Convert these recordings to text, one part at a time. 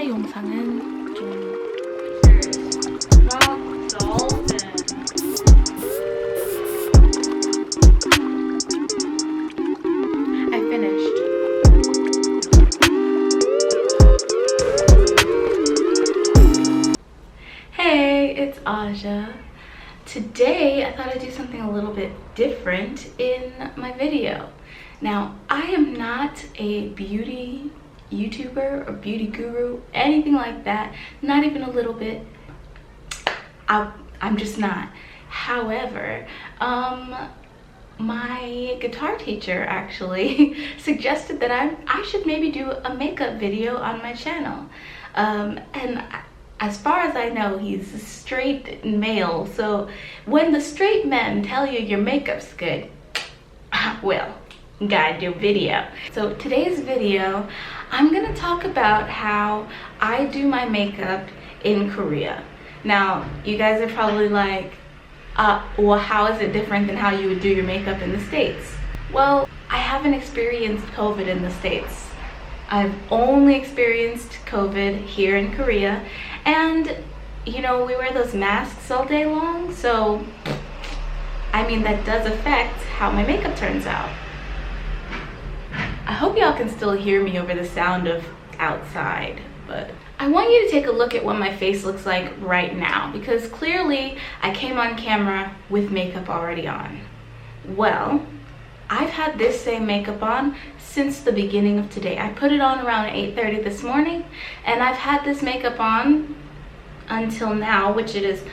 오늘의 영상은 좀 I finished. Hey, it's Aja. Today I thought I'd do something a little bit different in my video. Now, I am not a beauty YouTuber or beauty guru, anything like that, not even a little bit. I'm just not. However, my guitar teacher actually suggested that I should maybe do a makeup video on my channel. And as far as I know, he's a straight male, so when the straight men tell you your makeup's good, well, you gotta do a video. So today's video, I'm gonna talk about how I do my makeup in Korea. Now, you guys are probably like, well, how is it different than how you would do your makeup in the States? Well, I haven't experienced COVID in the States. I've only experienced COVID here in Korea, and you know, we wear those masks all day long, so I mean, that does affect how my makeup turns out. I hope y'all can still hear me over the sound of outside, but I want you to take a look at what my face looks like right now, because clearly I came on camera with makeup already on. Well, I've had this same makeup on since the beginning of today. I put it on around 8:30 this morning, and I've had this makeup on until now, which it is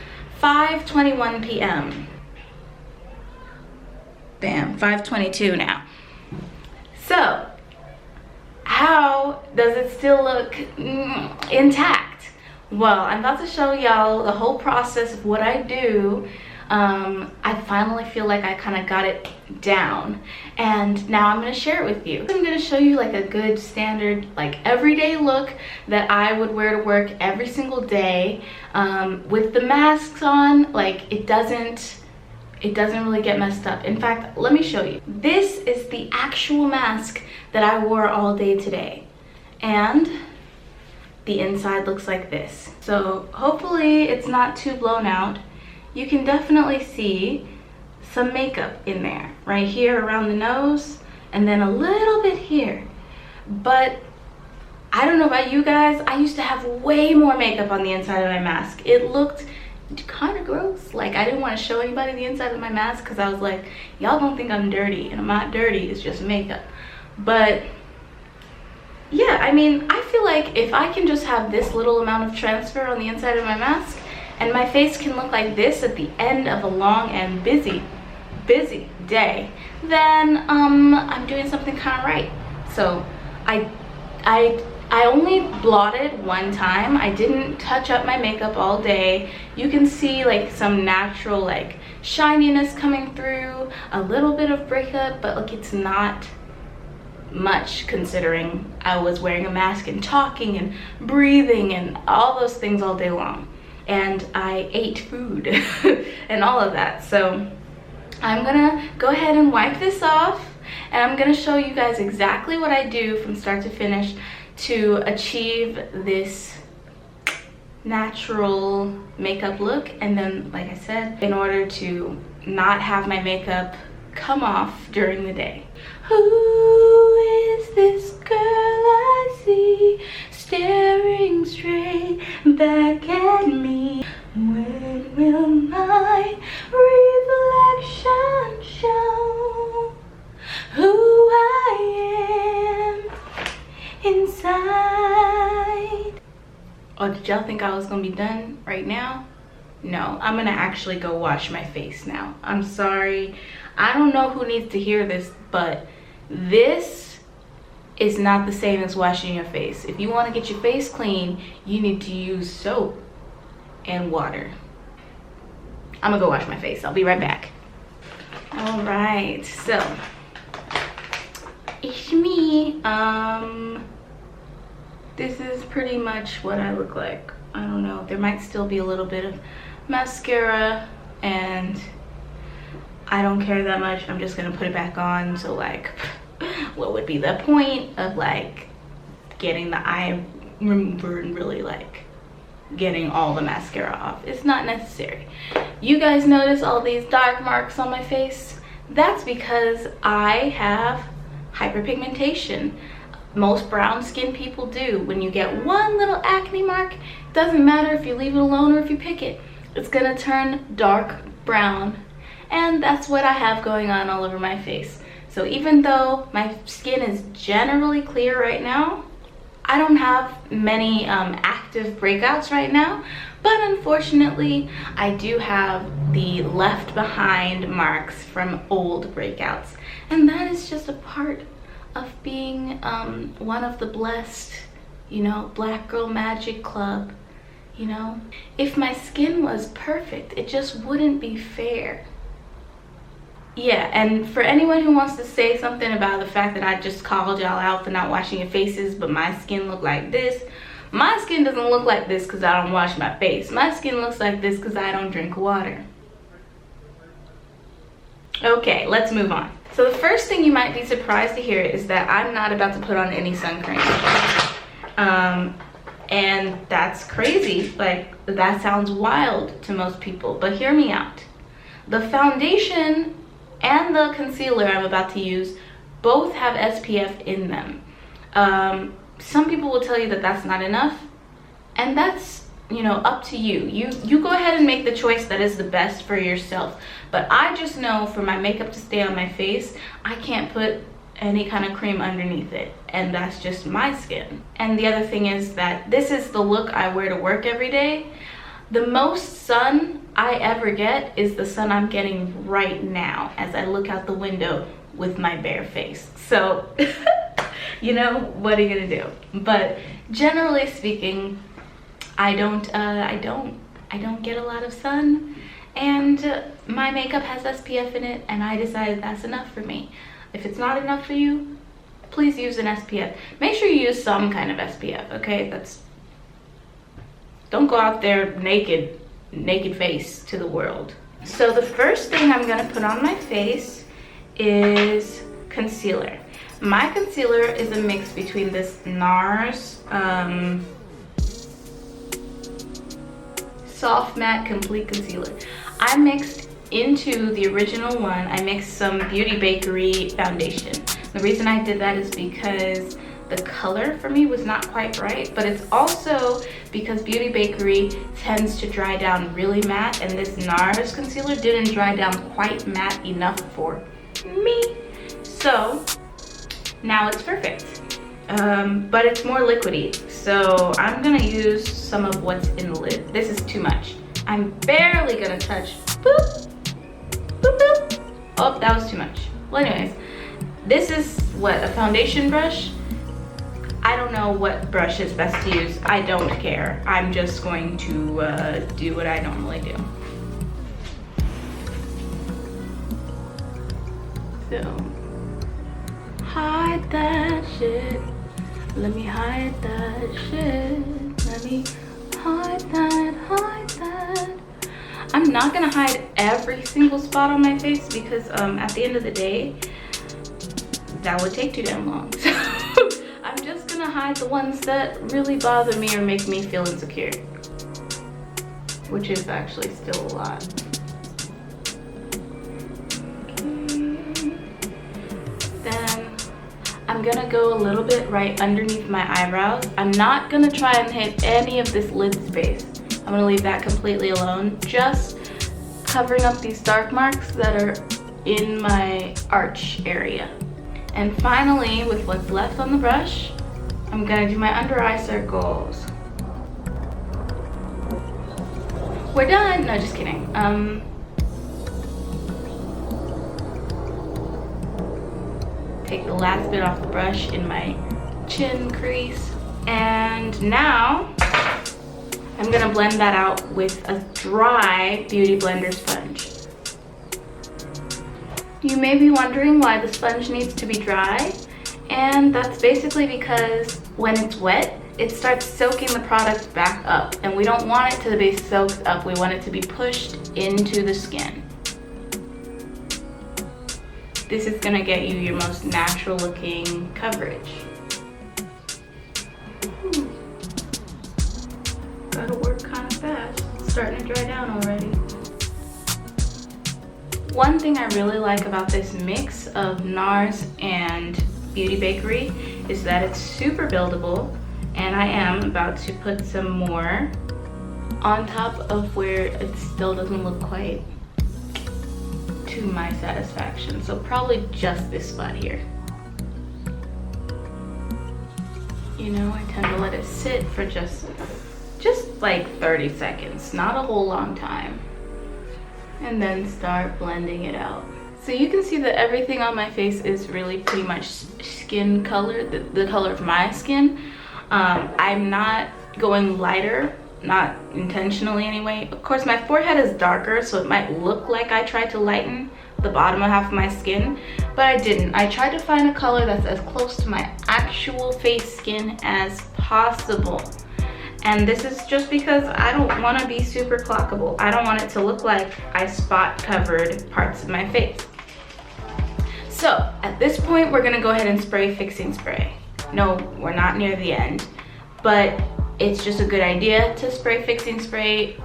5:21 p.m. Bam, 5:22 now. So, how does it still look intact? Well, I'm about to show y'all the whole process of what I do. I finally feel like I kind of got it down, and now I'm going to share it with you. I'm going to show you like a good standard, like everyday look that I would wear to work every single day, with the masks on. Like, it doesn't really get messed up. In fact, let me show you. This is the actual mask that I wore all day today, and the inside looks like this. So hopefully it's not too blown out. You can definitely see some makeup in there, right here around the nose, and then a little bit here. But I don't know about you guys, I used to have way more makeup on the inside of my mask. It looked kind of gross. Like, I didn't want to show anybody the inside of my mask because I was like, y'all don't think I'm dirty, and I'm not dirty, it's just makeup. But yeah, I mean, I feel like if I can just have this little amount of transfer on the inside of my mask, and my face can look like this at the end of a long and busy day, then I'm doing something kind of right. So I only blotted one time. I didn't touch up my makeup all day. You can see like some natural like shininess coming through, a little bit of breakup, but like it's not much considering I was wearing a mask and talking and breathing and all those things all day long. And I ate food and all of that. So I'm gonna go ahead and wipe this off, and I'm gonna show you guys exactly what I do from start to finish to achieve this natural makeup look. And then, like I said, in order to not have my makeup come off during the day. Who is this girl I see staring straight back at me? When will my reflection show who I am inside? Oh, did y'all think I was gonna be done right now? No, I'm gonna actually go wash my face now. I'm sorry. I don't know who needs to hear this, but this is not the same as washing your face. If you want to get your face clean, you need to use soap and water. I'm gonna go wash my face. I'll be right back. All right, so it's me. This is pretty much what I look like. I don't know, there might still be a little bit of mascara, and I don't care that much. I'm just gonna put it back on. So like, what would be the point of like getting the eye remover and really like getting all the mascara off. It's not necessary. You guys notice all these dark marks on my face? That's because I have hyperpigmentation. Most brown skin people do. When you get one little acne mark, doesn't matter if you leave it alone or if you pick it, it's gonna turn dark brown. And that's what I have going on all over my face. So even though my skin is generally clear right now, I don't have many active breakouts right now, but unfortunately I do have the left behind marks from old breakouts, and that is just a part of being one of the blessed, you know, Black Girl Magic Club. You know, if my skin was perfect, it just wouldn't be fair. Yeah, and for anyone who wants to say something about the fact that I just called y'all out for not washing your faces, but my skin look like this, my skin doesn't look like this because I don't wash my face. My skin looks like this because I don't drink water. Okay, let's move on. So the first thing you might be surprised to hear is that I'm not about to put on any sun cream. And that's crazy. Like, that sounds wild to most people, but hear me out. The foundation and the concealer I'm about to use both have SPF in them. Some people will tell you that that's not enough, and that's, you know, up to you. You go ahead and make the choice that is the best for yourself. But I just know for my makeup to stay on my face, I can't put any kind of cream underneath it, and that's just my skin. And the other thing is that this is the look I wear to work every day. The most sun I ever get is the sun I'm getting right now as I look out the window with my bare face. So, you know, what are you gonna do? But generally speaking, I don't get a lot of sun, and my makeup has SPF in it, and I decided that's enough for me. If it's not enough for you, please use an SPF. Make sure you use some kind of SPF, okay? Don't go out there naked face to the world. So the first thing I'm gonna put on my face is concealer. My concealer is a mix between this NARS Soft Matte Complete Concealer. I mixed into the original one, I mixed some Beauty Bakery foundation. The reason I did that is because the color for me was not quite right, but it's also because Beauty Bakery tends to dry down really matte, and this NARS concealer didn't dry down quite matte enough for me. So now it's perfect, but it's more liquidy. So I'm gonna use some of what's in the lid. This is too much. I'm barely gonna touch. Boop, boop, boop. Oh, that was too much. Well, anyways, this is what, a foundation brush? I don't know what brush is best to use. I don't care. I'm just going to do what I normally do. So, hide that shit. Let me hide that shit. Let me hide that, hide that. I'm not gonna hide every single spot on my face because at the end of the day, that would take too damn long. So I'm just gonna hide the ones that really bother me or make me feel insecure, which is actually still a lot. Okay. Then I'm gonna go a little bit right underneath my eyebrows. I'm not gonna try and hit any of this lid space. I'm gonna leave that completely alone, just covering up these dark marks that are in my arch area. And finally, with what's left on the brush, I'm gonna do my under eye circles. We're done. No, just kidding. Take the last bit off the brush in my chin crease. And now, I'm gonna blend that out with a dry Beauty Blender sponge. You may be wondering why the sponge needs to be dry, and that's basically because when it's wet, it starts soaking the product back up, and we don't want it to be soaked up. We want it to be pushed into the skin. This is gonna get you your most natural looking coverage. starting to dry down already. One thing I really like about this mix of NARS and Beauty Bakery is that it's super buildable, and I am about to put some more on top of where it still doesn't look quite to my satisfaction. So probably just this spot here. You know, I tend to let it sit for just like 30 seconds, not a whole long time, and then start blending it out. So you can see that everything on my face is really pretty much skin color, the color of my skin. I'm not going lighter, not intentionally anyway. Of course, my forehead is darker, so it might look like I tried to lighten the bottom half of my skin, but I didn't. I tried to find a color that's as close to my actual face skin as possible. And this is just because I don't want to be super clockable. I don't want it to look like I spot covered parts of my face. So at this point, we're gonna go ahead and spray fixing spray. No, we're not near the end, but it's just a good idea to spray fixing spray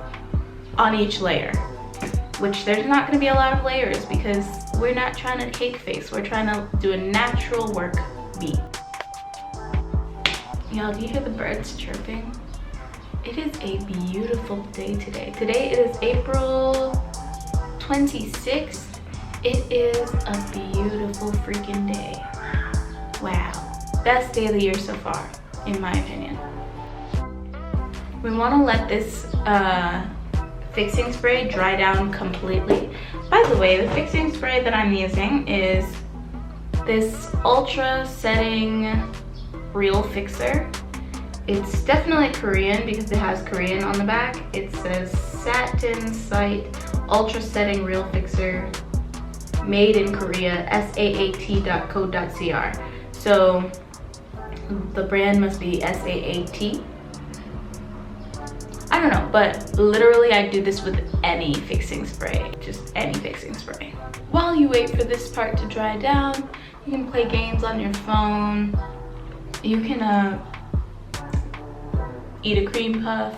on each layer, which there's not gonna be a lot of layers because we're not trying to cake face. We're trying to do a natural work beat. Y'all, do you hear the birds chirping? It is a beautiful day today. Today it is April 26th. It is a beautiful freaking day. Wow. Best day of the year so far, in my opinion. We want to let this fixing spray dry down completely. By the way, the fixing spray that I'm using is this Ultra Setting Real Fixer. It's definitely Korean because it has Korean on the back. It says Satin Site Ultra Setting Real Fixer, made in Korea, saat.co.cr. So the brand must be SAAT. I don't know, but literally I do this with any fixing spray, just any fixing spray. While you wait for this part to dry down, you can play games on your phone. You can eat a cream puff.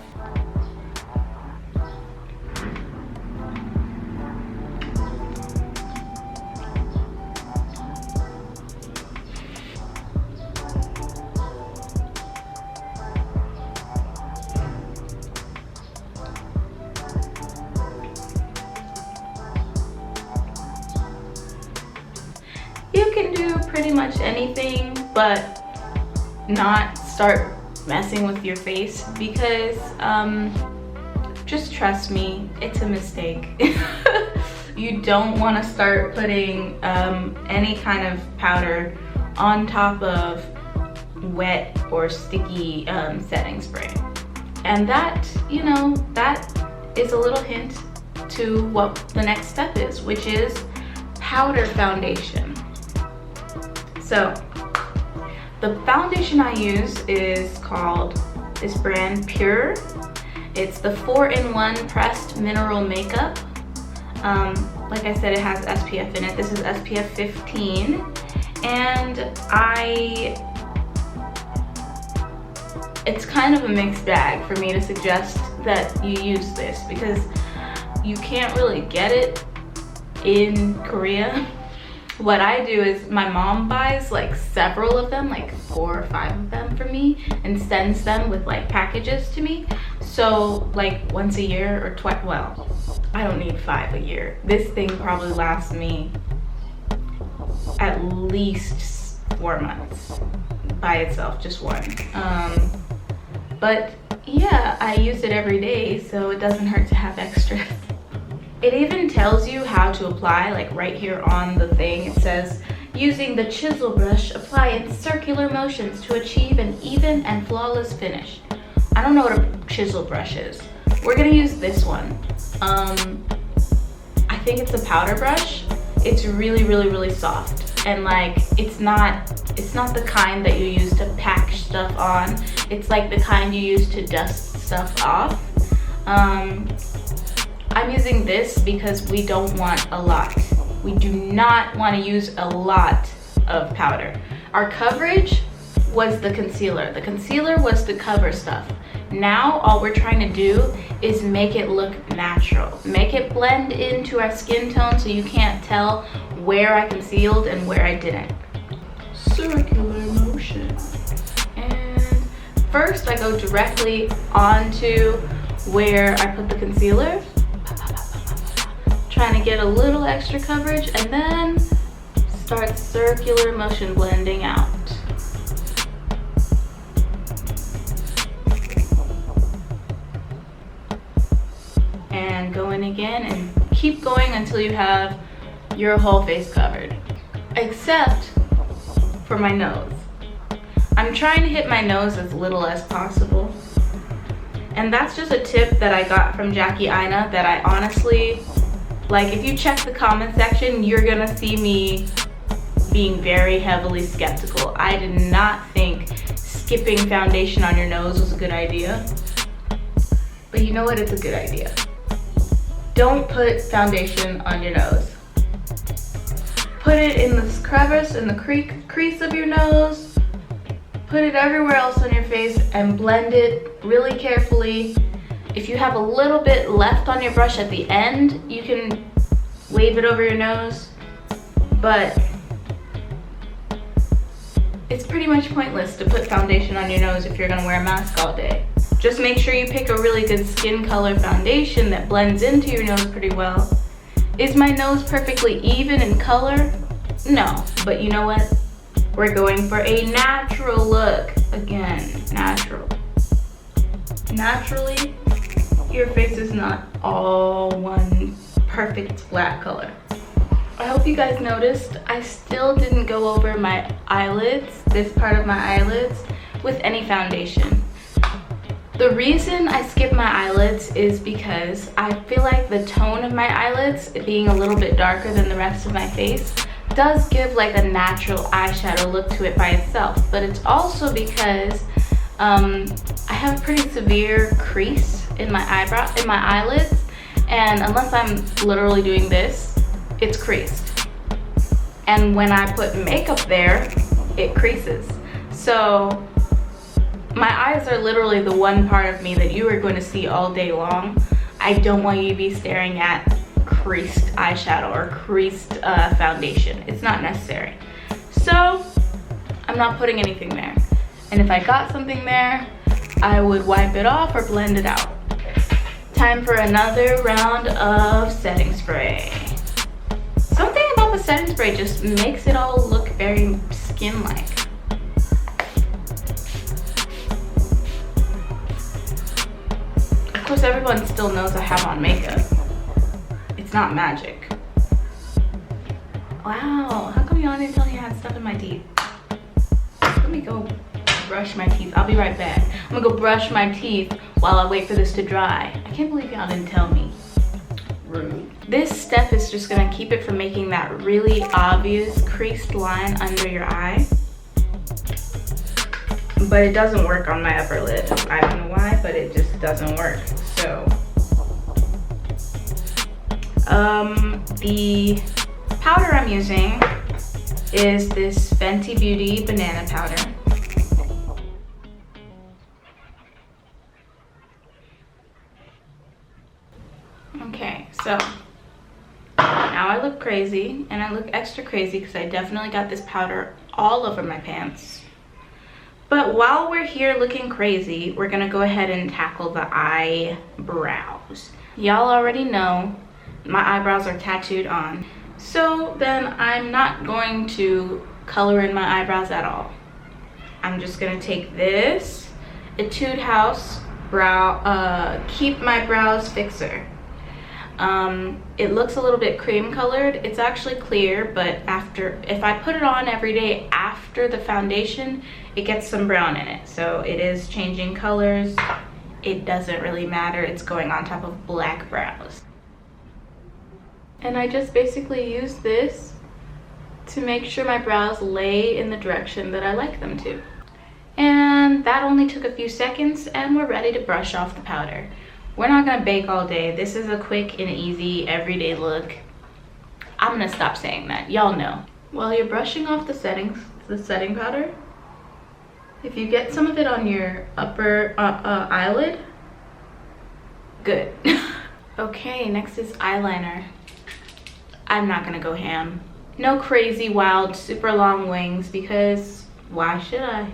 You can do pretty much anything, but not start messing with your face because just trust me, it's a mistake. You don't want to start putting any kind of powder on top of wet or sticky setting spray. And that, you know, that is a little hint to what the next step is, which is powder foundation. So the foundation I use is called, this brand, Pure. It's the 4-in-1 pressed mineral makeup. Like I said, it has SPF in it. This is SPF 15. And it's kind of a mixed bag for me to suggest that you use this because you can't really get it in Korea. What I do is my mom buys like several of them, like 4 or 5 of them for me, and sends them with like packages to me. So like once a year or twice, well, I don't need 5 a year. This thing probably lasts me at least 4 months by itself, just one. But yeah, I use it every day, so it doesn't hurt to have extra. It even tells you how to apply, like right here on the thing. It says, using the chisel brush, apply in circular motions to achieve an even and flawless finish. I don't know what a chisel brush is. We're gonna use this one. I think it's a powder brush. It's really, really, really soft. And like, it's not the kind that you use to pack stuff on. It's like the kind you use to dust stuff off. I'm using this because we don't want a lot. We do not want to use a lot of powder. Our coverage was the concealer. The concealer was to cover stuff. Now all we're trying to do is make it look natural. Make it blend into our skin tone so you can't tell where I concealed and where I didn't. Circular motion. And first I go directly onto where I put the concealer. Trying to get a little extra coverage, and then start circular motion blending out. And go in again and keep going until you have your whole face covered. Except for my nose. I'm trying to hit my nose as little as possible. And that's just a tip that I got from Jackie Aina that I honestly, like, if you check the comment section, you're gonna see me being very heavily skeptical. I did not think skipping foundation on your nose was a good idea. But you know what? It's a good idea. Don't put foundation on your nose. Put it in this crevice, in the crease of your nose. Put it everywhere else on your face and blend it really carefully. If you have a little bit left on your brush at the end, you can wave it over your nose, but it's pretty much pointless to put foundation on your nose if you're gonna wear a mask all day. Just make sure you pick a really good skin color foundation that blends into your nose pretty well. Is my nose perfectly even in color? No, but you know what? We're going for a natural look. Again, natural. Naturally, your face is not all one perfect flat color. I hope you guys noticed I still didn't go over my eyelids, this part of my eyelids, with any foundation. The reason I skip my eyelids is because I feel like the tone of my eyelids, being a little bit darker than the rest of my face, does give like a natural eyeshadow look to it by itself. But it's also because I have a pretty severe crease in my eyelids, and unless I'm literally doing this, it's creased. And when I put makeup there, it creases. So my eyes are literally the one part of me that you are going to see all day long. I don't want you to be staring at creased eyeshadow or creased foundation. It's not necessary. So I'm not putting anything there. And if I got something there, I would wipe it off or blend it out. Time for another round of setting spray. Something about the setting spray just makes it all look very skin-like. Of course, everyone still knows I have on makeup. It's not magic. Wow, how come y'all didn't tell me I had stuff in my teeth? Let me go brush my teeth. I'll be right back. I'm gonna go brush my teeth while I wait for this to dry. I can't believe y'all didn't tell me. Rude. This step is just gonna keep it from making that really obvious creased line under your eye. But it doesn't work on my upper lid. I don't know why, but it just doesn't work. So, the powder I'm using is this Fenty Beauty banana powder. Okay, so now I look crazy, and I look extra crazy because I definitely got this powder all over my pants. But while we're here looking crazy, we're gonna go ahead and tackle the eyebrows. Y'all already know my eyebrows are tattooed on. So then I'm not going to color in my eyebrows at all. I'm just gonna take this Etude House Keep My Brows Fixer. It looks a little bit cream colored. It's actually clear, but if I put it on every day after the foundation, it gets some brown in it. So it is changing colors. It doesn't really matter. It's going on top of black brows. And I just basically use this to make sure my brows lay in the direction that I like them to. And that only took a few seconds, and we're ready to brush off the powder. We're not gonna bake all day. This is a quick and easy everyday look. I'm gonna stop saying that, y'all know. While you're brushing off the setting powder, If you get some of it on your upper eyelid, good. Okay, next is eyeliner. I'm not gonna go ham. No crazy, wild, super long wings, because why should I?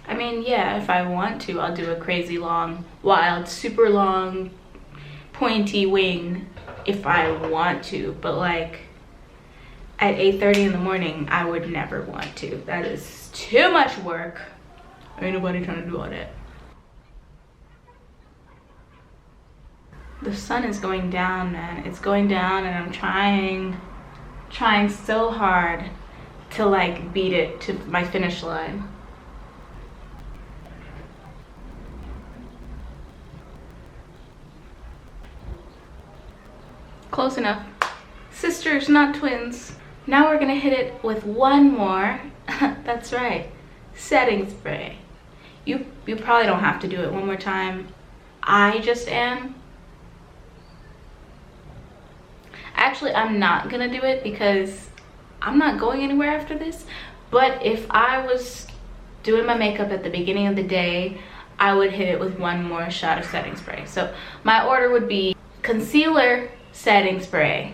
I mean, yeah, if I want to, I'll do a crazy long, wild, super long, pointy wing if I want to, but like at 8:30 in the morning, I would never want to. That is too much work. Ain't nobody trying to do all that. The sun is going down, man. It's going down, and I'm trying so hard to like beat it to my finish line. Close enough. Sisters, not twins. Now we're gonna hit it with one more. That's right, setting spray. You probably don't have to do it one more time. I just am. Actually, I'm not gonna do it because I'm not going anywhere after this. But if I was doing my makeup at the beginning of the day, I would hit it with one more shot of setting spray. So my order would be concealer, setting spray,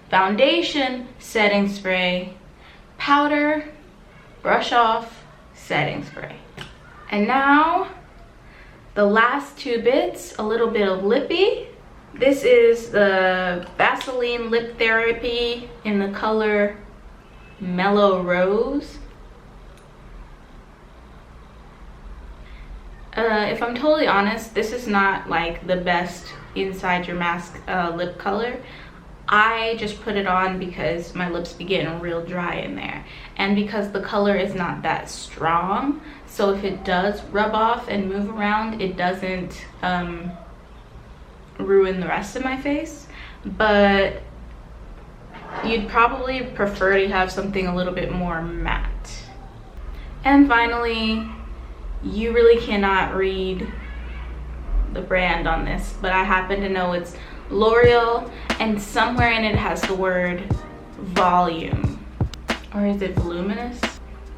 foundation, setting spray, powder, brush off, setting spray. And now the last two bits, a little bit of lippy. This is the Vaseline Lip Therapy in the color Mellow Rose. If I'm totally honest, this is not like the best inside your mask lip color. I just put it on because my lips be getting real dry in there, and because the color is not that strong, so if it does rub off and move around, it doesn't ruin the rest of my face. But you'd probably prefer to have something a little bit more matte. And finally, you really cannot read the brand on this, but I happen to know it's L'Oreal, and somewhere in it has the word volume, or is it voluminous?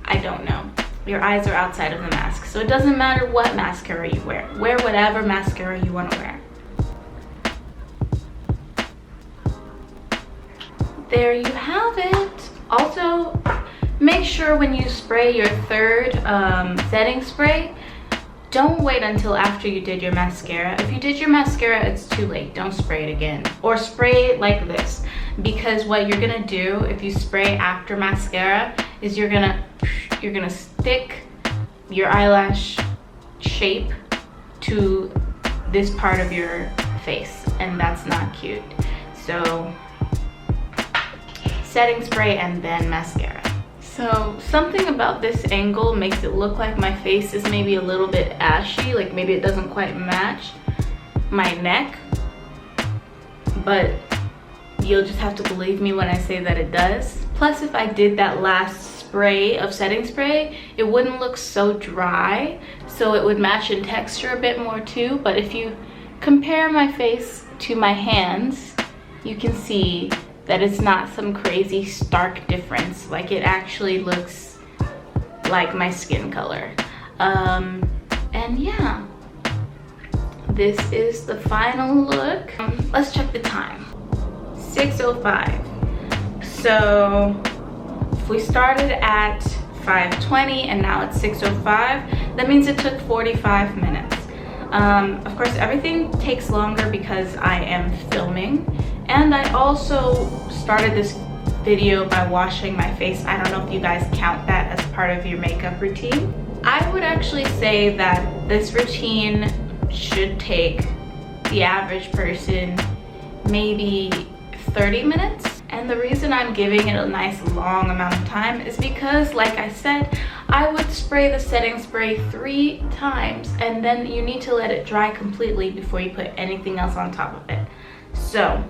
I don't know. Your eyes are outside of the mask, so it doesn't matter what mascara you wear. Wear whatever mascara you want to wear. There you have it. Also, make sure when you spray your third setting spray, don't wait until after you did your mascara. If you did your mascara, it's too late. Don't spray it again. Or spray it like this. Because what you're gonna do if you spray after mascara is you're gonna stick your eyelash shape to this part of your face, and that's not cute. So setting spray and then mascara. So something about this angle makes it look like my face is maybe a little bit ashy, like maybe it doesn't quite match my neck, but you'll just have to believe me when I say that it does. Plus, if I did that last spray of setting spray, it wouldn't look so dry, so it would match in texture a bit more too. But if you compare my face to my hands, you can see that it's not some crazy stark difference. Like, it actually looks like my skin color. And yeah, this is the final look. Let's check the time. 6:05. So if we started at 5:20 and now it's 6:05, that means it took 45 minutes. Of course, everything takes longer because I am filming, and I also started this video by washing my face. I don't know if you guys count that as part of your makeup routine. I would actually say that this routine should take the average person maybe 30 minutes. And the reason I'm giving it a nice long amount of time is because, like I said, I would spray the setting spray 3 times, and then you need to let it dry completely before you put anything else on top of it. So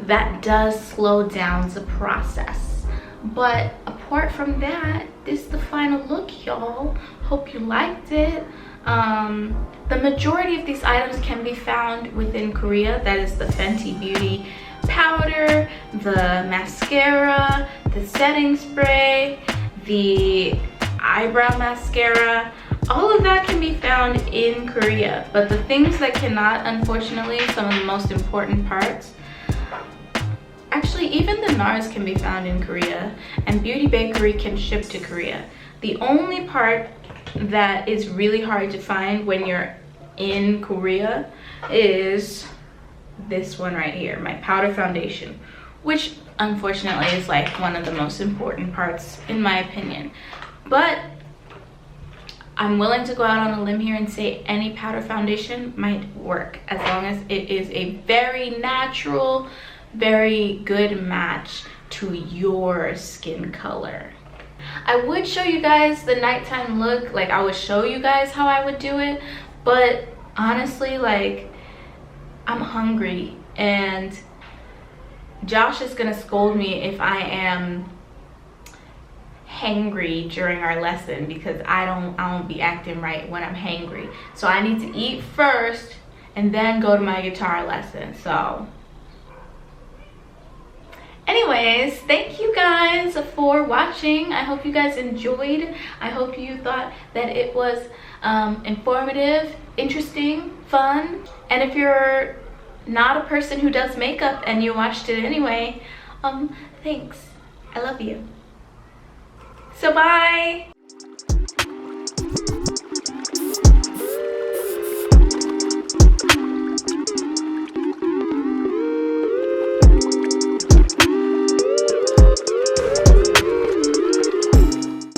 that does slow down the process. But apart from that, this is the final look, y'all. Hope you liked it. The majority of these items can be found within Korea. That is the Fenty Beauty powder, the mascara, the setting spray, the eyebrow mascara, all of that can be found in Korea. But the things that cannot, unfortunately, some of the most important parts, actually even the NARS can be found in Korea, and Beauty Bakery can ship to Korea. The only part that is really hard to find when you're in Korea is this one right here, my powder foundation, which unfortunately is like one of the most important parts in my opinion. But I'm willing to go out on a limb here and say any powder foundation might work, as long as it is a very natural, very good match to your skin color. I would show you guys the nighttime look, like I would show you guys how I would do it, but honestly, like, I'm hungry and Josh is gonna scold me if I am hangry during our lesson, because I don't be acting right when I'm hangry. So I need to eat first and then go to my guitar lesson. So anyways, thank you guys for watching. I hope you guys enjoyed. I hope you thought that it was informative, interesting, fun. And if you're not a person who does makeup and you watched it anyway, thanks. I love you. So bye.